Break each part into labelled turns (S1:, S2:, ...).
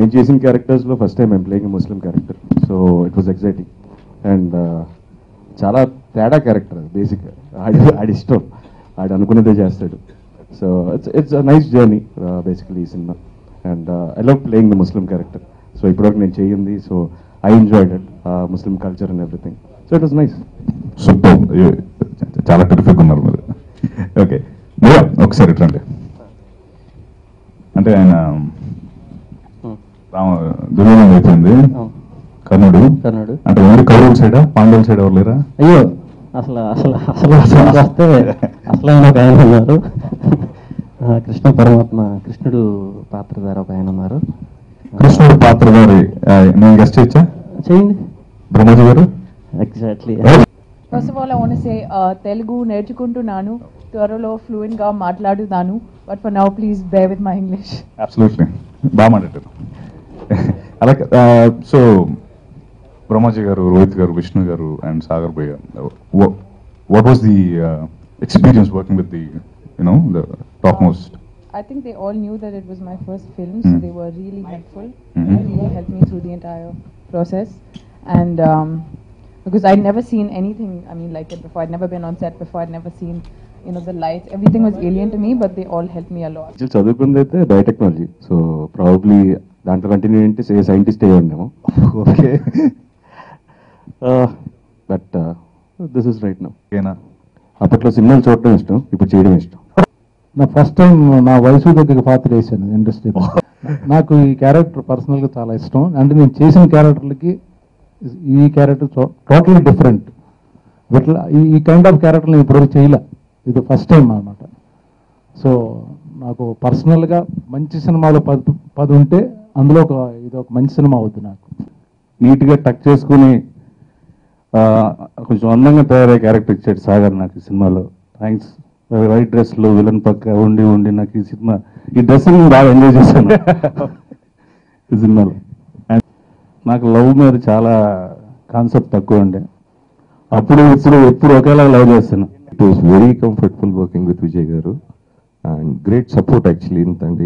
S1: నేను చేసిన క్యారెక్టర్స్లో first time I'm playing Muslim character, so it was exciting. And చాలా తేడా క్యారెక్టర్ అది, బేసిక్గా ఆడి ఇష్టం, ఆడు అనుకునేదే చేస్తాడు. So it's a nice journey basically ఈ సినిమా. And I love playing the Muslim character. So ఇప్పటివరకు నేను చేయింది, so I enjoyed it, Muslim culture and everything. So it was nice.
S2: Super, చాలా టెరిఫిక్ ఉన్నారు మీరు. ఓకే, ఒకసారి రండి. అంటే ఆయన దుర్యోధనం అయిపోయింది, కర్ణుడు అంటే ఓన్లీ కౌరవుల సైడా పాండవుల సైడ్ ఎవరు లేరా?
S3: అయ్యో, అసలు అసలు అసలు వస్తే అసలు ఆయన ఒక ఆయన ఉన్నారు, కృష్ణ పరమాత్మ, కృష్ణుడు పాత్రధారి ఒక ఆయన ఉన్నారు.
S2: కృష్ణుడు పాత్రధారి నేను గెస్ట్ చేయొచ్చా?
S3: చేయండి
S2: బ్రహ్మాజీ గారు.
S3: Exactly.
S4: First of all, I want to say Telugu నేర్చుకుంటున్నాను, త్వరలో ఫ్లూయెంట్ గా మాట్లాడుతాను, but for now please bear with my English.
S2: Absolutely, బాగా మాట్లాడారు. అలాగే సో బ్రహ్మాజీ గారు, రోహిత్ గారు, విష్ణు గారు అండ్ సాగర్ భయ్య, what was the experience working with the the topmost?
S4: I think they all knew that it was my first film, so they were really helpful. They really helped me through the entire process. And because I'd never seen anything, I mean, like it before. I'd never been on set before. I'd never seen, the lights. Everything was alien to me, but they all helped me a lot.
S1: చదువుకుంది అయితే biotechnology, so probably దాంట్లో continue అంటే scientist అయ్యి ఉన్నాము. Okay, but this is right now.
S2: ఓకేనా?
S1: అప్పట్లో సినిమాలు చూడటం ఇష్టం, ఇప్పుడు చేయడం ఇష్టం.
S5: నా ఫస్ట్ టైం నా వయసు దగ్గర పాత్ర వేసాను ఇండస్ట్రీలో. నాకు ఈ క్యారెక్టర్ పర్సనల్గా చాలా ఇష్టం. అంటే నేను చేసిన క్యారెక్టర్లకి ఈ క్యారెక్టర్ టోటలీ డిఫరెంట్. ఇట్లా ఈ కైండ్ ఆఫ్ క్యారెక్టర్ నేను ఇప్పటివరకు చేయలే, ఇది ఫస్ట్ టైం అన్నమాట. సో నాకు పర్సనల్గా మంచి సినిమాలో 10 ఉంటే అందులో ఇది ఒక మంచి సినిమా అవుతుంది. నాకు
S1: నీట్గా టక్ చేసుకుని కొంచెం అందంగా తయారయ్యే క్యారెక్టర్ ఇచ్చాడు సాగర్ నాకు ఈ సినిమాలో. థ్యాంక్స్. వైట్ డ్రెస్లో విలన్ పక్క ఉండి నాకు ఈ సినిమా, ఈ డ్రెస్సింగ్ బాగా ఎంజాయ్ చేశాను ఈ సినిమాలో. అండ్ నాకు లవ్ మీద చాలా కాన్సెప్ట్ తక్కువ ఉండే, అప్పుడు ఎప్పుడు ఒకేలా లవ్ చేస్తాను.
S6: It was very comfortable working with Vijay garu and great support actually. ఎందుకంటే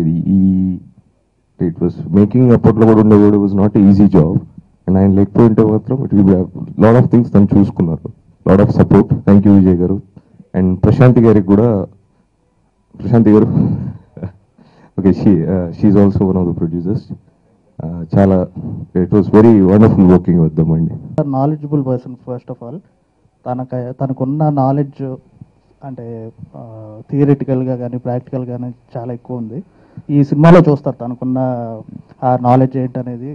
S6: ఇట్ వాస్ మేకింగ్ అప్పట్లో కూడా ఉండేవాడు, was not easy job. And ఆయన లేకపోయింటే మాత్రం it will be lot of things తను చూసుకున్నారు. Lot of support. Thank you Vijay garu. And Prashanthi గారికి కూడా, Prashanthi garu okay, she's also one of the producers. చాలా it was very wonderful working with them అండి.
S7: Knowledgeable person first of all. తనకున్న knowledge అంటే థియరిటికల్గా కానీ ప్రాక్టికల్గా కానీ చాలా ఎక్కువ ఉంది. ఈ సినిమాలో చూస్తారు తనకున్న ఆ నాలెడ్జ్ ఏంటనేది.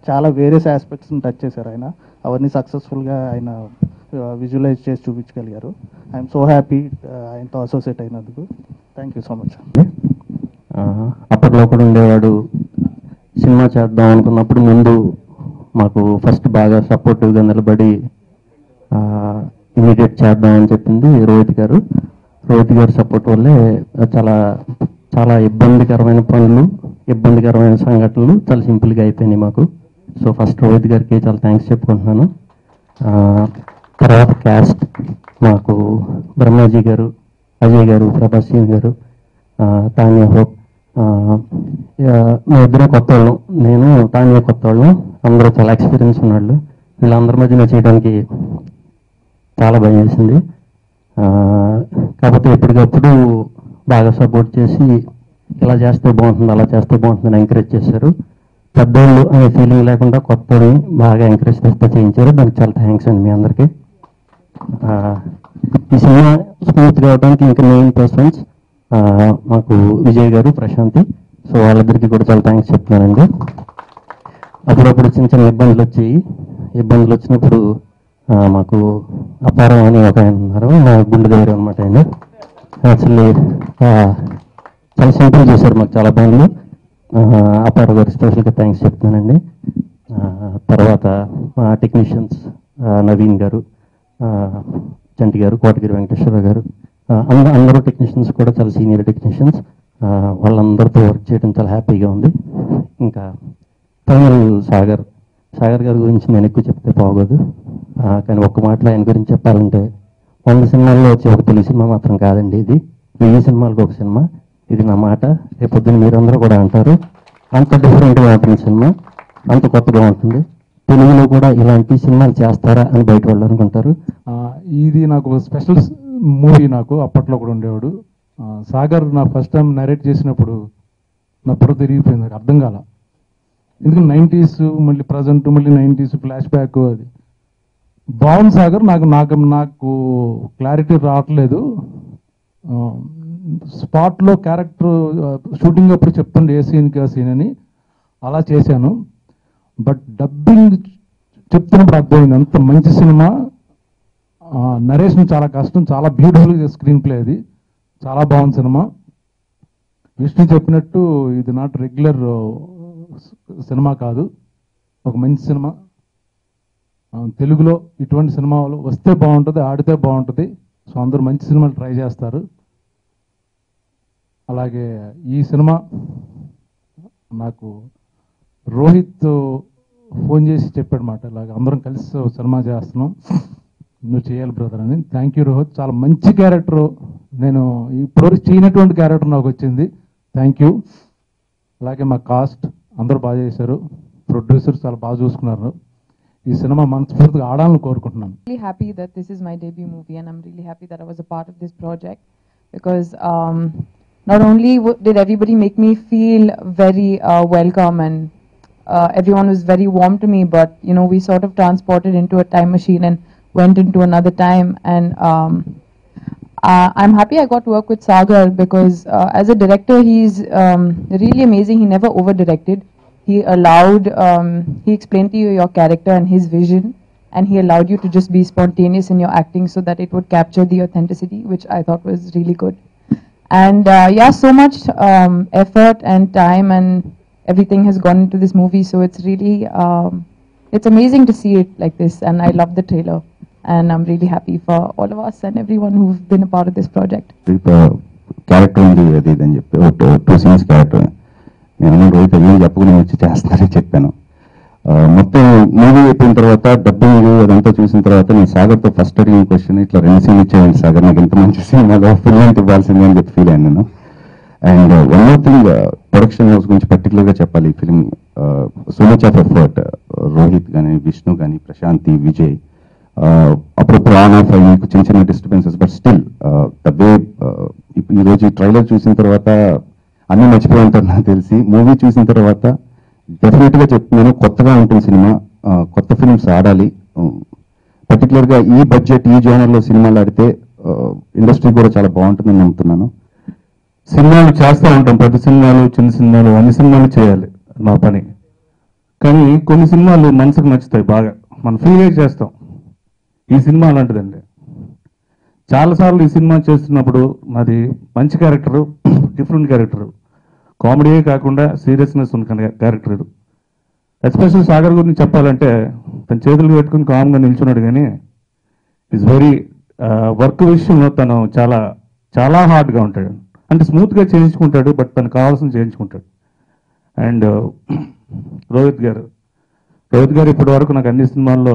S7: చాలా వేరియస్ ఆస్పెక్ట్స్ని టచ్ చేశారు ఆయన. అవన్నీ సక్సెస్ఫుల్గా ఆయన విజువలైజ్ చేసి చూపించగలిగారు. ఐఎమ్ సో హ్యాపీ ఆయనతో అసోసియేట్ అయినందుకు. Thank you so much.
S3: అప్పట్లో కూడా ఉండేవాడు. సినిమా చేద్దాం అనుకున్నప్పుడు ముందు మాకు ఫస్ట్ బాగా సపోర్టివ్గా నిలబడి ఇమీడియట్ చేద్దామని చెప్పింది రోహిత్ గారు. రోహిత్ గారి సపోర్ట్ వల్లే చాలా చాలా ఇబ్బందికరమైన పనులు, ఇబ్బందికరమైన సంఘటనలు చాలా సింపుల్గా అయిపోయినాయి మాకు. సో ఫస్ట్ రోహిత్ గారికి చాలా థ్యాంక్స్ చెప్పుకుంటున్నాను. తర్వాత క్యాస్ట్ మాకు బ్రహ్మాజీ గారు, అజయ్ గారు, ప్రభాస్ సింగ్ గారు, తానియా హోప్, మేమిద్దరం కొత్త వాళ్ళం. నేను తానియా కొత్త వాళ్ళం. అందరూ చాలా ఎక్స్పీరియన్స్ ఉన్నాళ్ళు. వీళ్ళందరి మధ్యన చేయడానికి చాలా భయం వేసింది. కాకపోతే ఎప్పటికప్పుడు బాగా సపోర్ట్ చేసి ఇలా చేస్తే బాగుంటుంది, అలా చేస్తే బాగుంటుందని ఎంకరేజ్ చేశారు. పెద్దోళ్ళు అనే ఫీలింగ్ లేకుండా కొత్త వాళ్ళని బాగా ఎంకరేజ్ చేస్తే చేయించారు. దానికి చాలా థ్యాంక్స్ అండి మీ అందరికీ. ఈ సినిమా స్మూత్ కావడానికి ఇంకా మెయిన్ పర్సన్స్ మాకు విజయ్ గారు, ప్రశాంతి. సో వాళ్ళిద్దరికీ కూడా చాలా థ్యాంక్స్ చెప్తున్నానండి. అప్పుడప్పుడు చిన్న చిన్న ఇబ్బందులు వచ్చాయి. ఇబ్బందులు వచ్చినప్పుడు మాకు అపారం అని ఒక ఆయన ఉన్నారు, మా గుండె దగ్గర అనమాట. ఆయన యాక్చువల్లీ చాలా సింపుల్ చేశారు మాకు చాలా పనులు. అపారం గారు స్పెషల్గా థ్యాంక్స్ చెప్తున్నానండి. తర్వాత మా టెక్నీషియన్స్ నవీన్ గారు, చంటి గారు, కోటగిరి వెంకటేశ్వర గారు, అందరూ టెక్నీషియన్స్ కూడా చాలా సీనియర్ టెక్నీషియన్స్. వాళ్ళందరితో వర్క్ చేయడం చాలా హ్యాపీగా ఉంది. ఇంకా ఫైనల్ సాగర్ గారి గురించి నేను ఎక్కువ చెప్తే బాగోదు, కానీ ఒక్క మాటలో ఆయన గురించి చెప్పాలంటే 100 సినిమాల్లో వచ్చి ఒక తెలుగు సినిమా మాత్రం కాదండి ఇది. 1000 సినిమాలకు ఒక సినిమా. ఇది నా మాట. రేపొద్దున మీరందరూ కూడా అంటారు. అంత డిఫరెంట్గా ఉంటుంది సినిమా, అంత కొత్తగా ఉంటుంది. తెలుగులో కూడా ఇలాంటి సినిమాలు చేస్తారా అని బయట వాళ్ళు అనుకుంటారు.
S5: ఇది నాకు స్పెషల్ మూవీ. నాకు అప్పట్లో కూడా ఉండేవాడు. సాగర్ నా ఫస్ట్ టైం నరేట్ చేసినప్పుడు నా బుర్ర తిరిగిపోయింది, నాకు అర్థం కాల. ఎందుకంటే 90s మళ్ళీ ప్రజెంట్ మళ్ళీ 90s ఫ్లాష్ బ్యాక్, అది బాగుంది సాగర్. నాకు క్లారిటీ రావట్లేదు. స్పాట్లో క్యారెక్టర్ షూటింగ్ అప్పుడు చెప్తుండే ఏ సీన్కి ఆ సీన్ అని, అలా చేశాను. బట్ డబ్బింగ్ చెప్తున్నప్పుడు అర్థమైంది అంత మంచి సినిమా. నరేషన్ చాలా కష్టం, చాలా బ్యూటిఫుల్గా స్క్రీన్ ప్లే, అది చాలా బాగుంది సినిమా. విష్ణు చెప్పినట్టు ఇది నాట్ రెగ్యులర్ సినిమా కాదు, ఒక మంచి సినిమా. తెలుగులో ఇటువంటి సినిమాలు వస్తే బాగుంటుంది, ఆడితే బాగుంటుంది. సో అందరూ మంచి సినిమాలు ట్రై చేస్తారు. అలాగే ఈ సినిమా నాకు రోహిత్ ఫోన్ చేసి చెప్పాడు మాట, ఇలాగ అందరం కలిసి సినిమా చేస్తున్నాం, నువ్వు చేయాలి బ్రదర్ అని. థ్యాంక్ యూ రోహిత్, చాలా మంచి క్యారెక్టర్, నేను ఇప్పటివరకు చేయనటువంటి క్యారెక్టర్ నాకు వచ్చింది. Thank you. అలాగే మా కాస్ట్ అందరూ బాగా చేశారు, ప్రొడ్యూసర్ చాలా బాగా చూసుకున్నారు. ఈ సినిమా మనస్ఫూర్తిగా ఆడాలని కోరుకుంటున్నాను.
S4: Really happy that this is my debut movie, and I'm really happy that I was a part of this project, because not only did everybody make me feel very welcome, and everyone was very warm to me, but you know, we sort of transported into a time machine and went into another time. And I'm happy I got to work with Sagar, because as a director he's really amazing. He never over directed. He allowed, he explained to you your character and his vision, and he allowed you to just be spontaneous in your acting so that it would capture the authenticity, which I thought was really good. And yeah, so much effort and time and everything has gone into this movie, so it's really, it's amazing to see it like this, and I love the trailer, and I'm really happy for all of us and everyone who've been a part of this project.
S8: Character ఉంది అది ఇది అని చెప్పి 2 scenes character నేను రోహిత్ ఏం చెప్పుకుని వచ్చి చేస్తానని చెప్పాను. మొత్తం మూవీ అయిపోయిన తర్వాత డబ్బింగ్ అదంతా చూసిన తర్వాత నేను సాగర్తో ఫస్ట్ అడిగిన క్వశ్చన్, ఇట్లా 2 scenes ఇచ్చేయండి సాగర్, నాకు ఇంత మంచి సినిమాలో ఫుల్ లెంగ్త్ ఇవ్వాల్సిందే అని చెప్పి ఫీల్ అయ్యాను నేను. And one more thing, production house గురించి పర్టికులర్గా చెప్పాలి. ఈ film so much of effort, Rohit కానీ, విష్ణు కానీ, ప్రశాంతి, విజయ్, అప్పుడప్పుడు ఆన్ ఆఫ్ అయ్యి చిన్న చిన్న disturbances, but still the way. ఈరోజు ఈ ట్రైలర్ చూసిన తర్వాత అన్నీ మర్చిపోయి ఉంటారు నాకు తెలిసి. మూవీ చూసిన తర్వాత డెఫినెట్గా చెప్తున్నాను, కొత్తగా ఉంటుంది సినిమా, కొత్త ఫిల్మ్స్ ఆడాలి. పర్టికులర్గా ఈ బడ్జెట్ ఈ జోనర్లో సినిమాలు ఆడితే ఇండస్ట్రీ కూడా చాలా బాగుంటుందని నమ్ముతున్నాను.
S5: సినిమాలు చేస్తూ ఉంటాం, పెద్ద సినిమాలు, చిన్న సినిమాలు, అన్ని సినిమాలు చేయాలి మా పని. కానీ కొన్ని సినిమాలు మనసుకు నచ్చుతాయి బాగా, మనం ఫీల్ అయ్యి చేస్తాం. ఈ సినిమా అలాంటిదండి. చాలాసార్లు ఈ సినిమా చేస్తున్నప్పుడు నాది మంచి క్యారెక్టరు, డిఫరెంట్ క్యారెక్టరు, కామెడీయే కాకుండా సీరియస్నెస్ ఉన్న క్యారెక్టర్. ఎస్పెషల్ సాగర్ గురించి చెప్పాలంటే తన చేతులు పెట్టుకుని కామ్గా నిల్చున్నాడు, కానీ ఈజ్ వెరీ వర్క్ విషయంలో తను చాలా చాలా హార్డ్గా ఉంటాడు. అంటే స్మూత్గా చేయించుకుంటాడు, బట్ తనకు కావాల్సిన చేయించుకుంటాడు. అండ్ రోహిత్ గారు ఇప్పటి వరకు నాకు అన్ని సినిమాల్లో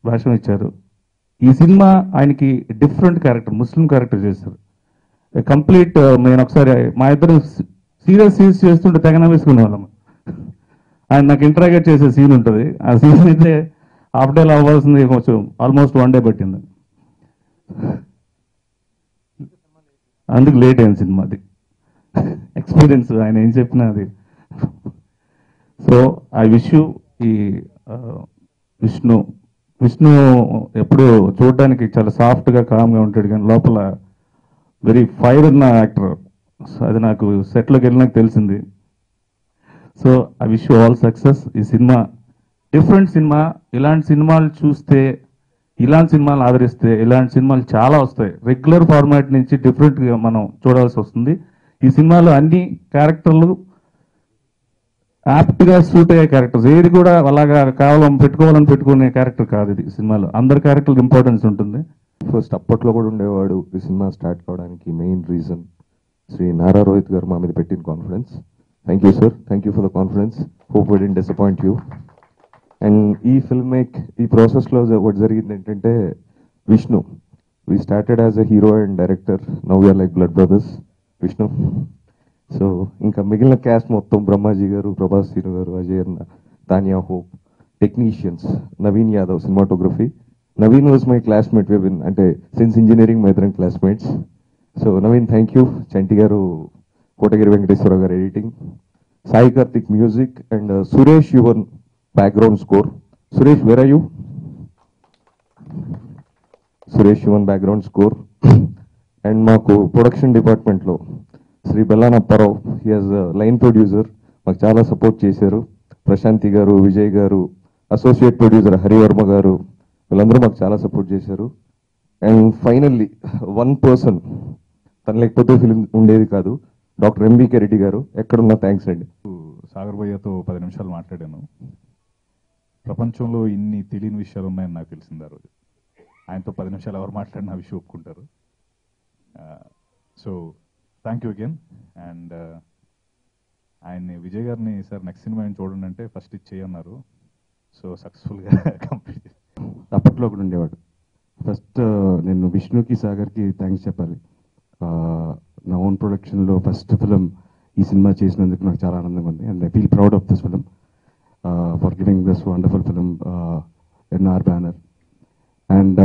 S5: వేషం ఇచ్చారు. ఈ సినిమా ఆయనకి డిఫరెంట్ క్యారెక్టర్, ముస్లిం క్యారెక్టర్ చేశారు. కంప్లీట్ నేను ఒకసారి మా ఇద్దరు సీరియస్ సీన్స్ చేస్తుంటే తెగన వేసుకునే వాళ్ళం. ఆయన నాకు ఇంటరాగేట్ చేసే సీన్ ఉంటుంది, ఆ సీన్ అయితే హాఫ్ డేలో అవ్వాల్సింది కొంచెం ఆల్మోస్ట్ 1 day పట్టింది. అందుకు లేట్ అయింది సినిమా. అది ఎక్స్పీరియన్స్, ఆయన ఏం చెప్పినా అది. సో ఐ విష్ యూ ఈ విష్ణు ఎప్పుడు చూడడానికి చాలా సాఫ్ట్గా కామ్గా ఉంటాడు, కానీ లోపల వెరీ ఫైర్ ఉన్న యాక్టర్. అది నాకు సెట్లోకి వెళ్ళినాక తెలిసింది. So I wish you all success. ఈ సినిమా డిఫరెంట్ సినిమా. ఇలాంటి సినిమాలు చూస్తే, ఇలాంటి సినిమాలు ఆదరిస్తే ఇలాంటి సినిమాలు చాలా వస్తాయి. రెగ్యులర్ ఫార్మాట్ నుంచి డిఫరెంట్గా మనం చూడాల్సి వస్తుంది. ఈ సినిమాలో అన్ని క్యారెక్టర్లు యాప్ట్గా సూట్ అయ్యే క్యారెక్టర్స్, ఏది కూడా అలాగా పెట్టుకోవాలని పెట్టుకునే క్యారెక్టర్ కాదు ఇది. సినిమాలో అందరి క్యారెక్టర్ ఇంపార్టెన్స్ ఉంటుంది.
S6: ఫస్ట్ అప్పట్లో కూడా ఉండేవాడు. ఈ సినిమా స్టార్ట్ కావడానికి మెయిన్ రీజన్ శ్రీ నారా రోహిత్ గారు మా మీద పెట్టిన confidence. Thank you sir, thank you for the confidence. Hope we didn't disappoint you. And ఈ ప్రాసెస్లో ఒకటి జరిగింది ఏంటంటే, Vishnu, we started as a hero and director, now we are like blood brothers. Vishnu, so ఇంకా మిగిలిన క్యాస్ట్ మొత్తం బ్రహ్మాజీ గారు, ప్రభాస్ శ్రీను గారు, అజయ్ అన్న, Tanya Hope, technicians, Naveen Yadav cinematography. Naveen was my classmate, అంటే సిన్స్ ఇంజనీరింగ్ మా ఇద్దరం classmates. So Naveen thank you. Chanti garu, Kotagiri Venkateswara garu editing, Sai Karthik music, and Suresh Yuvan background score. Suresh where are you? Suresh Yuvan background score. And మాకు production డిపార్ట్మెంట్లో Sri Bellana Parav, he has line producer, మాకు చాలా సపోర్ట్ చేశారు. ప్రశాంతి గారు, విజయ్ గారు, అసోసియేట్ ప్రొడ్యూసర్ హరివర్మ గారు, వీళ్ళందరూ మాకు చాలా సపోర్ట్ చేశారు. అండ్ ఫైనల్లీ వన్ పర్సన్, తను లేకపోతే ఫిలిం ఉండేది కాదు, డాక్టర్ ఎంబీకే రెడ్డి గారు. ఎక్కడున్నా థ్యాంక్స్ అండి.
S2: సాగర్ భయ్యతో 10 నిమిషాలు మాట్లాడాను. ప్రపంచంలో ఇన్ని తెలియని విషయాలు ఉన్నాయని నాకు తెలిసింది ఆ రోజు. ఆయనతో 10 నిమిషాలు ఎవరు మాట్లాడిన విషయం ఒప్పుకుంటారు. So thank you again. And ఆయన్ని, విజయ్ గారిని, సార్ నెక్స్ట్ సినిమా ఆయన చూడండి అంటే ఫస్ట్ ఇది చేయన్నారు. సో సక్సెస్ఫుల్గా కంప్లీట్.
S1: అప్పట్లో ఒకడు ఉండేవాడు. ఫస్ట్ నేను విష్ణుకి, సాగర్కి థ్యాంక్స్ చెప్పాలి. నా ఓన్ ప్రొడక్షన్లో ఫస్ట్ ఫిలిం ఈ సినిమా చేసినందుకు నాకు చాలా ఆనందంగా ఉంది. And I feel proud of this film for giving this wonderful film in our banner. And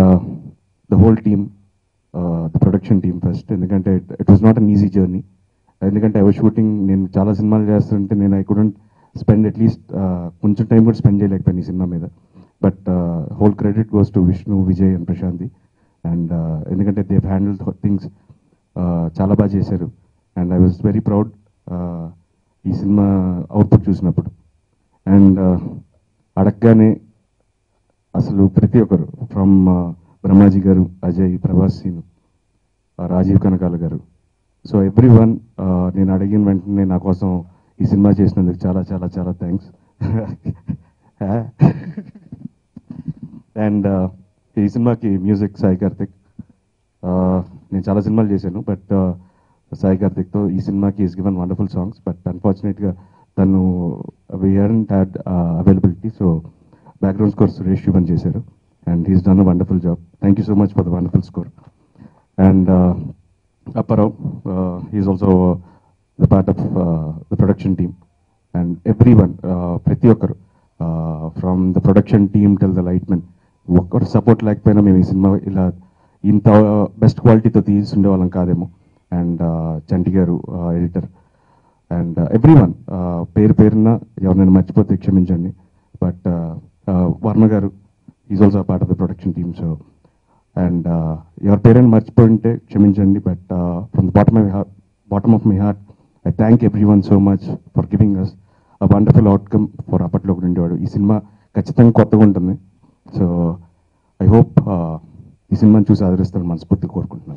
S1: the whole team, the production team first, ఎందుకంటే it was not an easy journey. ఎందుకంటే I was shooting, నేను చాలా సినిమాలు చేస్తుంటే నేను I couldn't spend at least కొంచెం time కూడా spend చేయలేకపోయాను ఈ సినిమా మీద. But whole credit goes to Vishnu, Vijay and Prashanthi. And ఎందుకంటే దే హ్యాండిల్ థింగ్స్ చాలా బాగా చేశారు. And I was very proud ఈ సినిమా అవుట్పుట్ చూసినప్పుడు. అండ్ అడగగానే అసలు ప్రతి ఒక్కరు, ఫ్రమ్ బ్రహ్మాజీ గారు, అజయ్, ప్రభాస్ సీను, రాజీవ్ కనకాల గారు, సో ఎవ్రీ వన్, నేను అడిగిన వెంటనే నా కోసం ఈ సినిమా చేసినందుకు చాలా చాలా చాలా థ్యాంక్స్. అండ్ ఈ సినిమాకి మ్యూజిక్ సాయి కార్తిక్. నేను చాలా సినిమాలు చేశాను, బట్ సాయి కార్తిక్తో ఈ సినిమాకి is given wonderful songs. But అన్ఫార్చునేట్గా తను we hadn't had availability, so background score Suresh Yuvan చేశారు. And he's done a wonderful job. Thank you so much for the wonderful score. And Apparao, he's also the part of the production team. And every one, ప్రతి ఒక్కరు, from the production team till the light men, ఒక్కరు support లేకపోయినా మేము ఈ cinema ఇలా ఇంత best క్వాలిటీతో తీసి ఉండేవాళ్ళం కాదేమో. అండ్ చంటి గారు ఎడిటర్, అండ్ ఎవ్రీ వన్, పేరు పేరున ఎవరినైనా మర్చిపోతే క్షమించండి. But Varma garu is also part of the production team. So and ఎవరి పేరైనా మర్చిపోయి ఉంటే క్షమించండి. But from the bottom of my heart I thank everyone so much for giving us a wonderful outcome for అప్పట్లో ఒకటి ఉండేవాడు. ఈ సినిమా ఖచ్చితంగా కొత్తగా ఉంటుంది. సో ఐ హోప్ ఈ సినిమాని చూసి ఆదరిస్తారని మనస్ఫూర్తిగా కోరుకుంటున్నాను.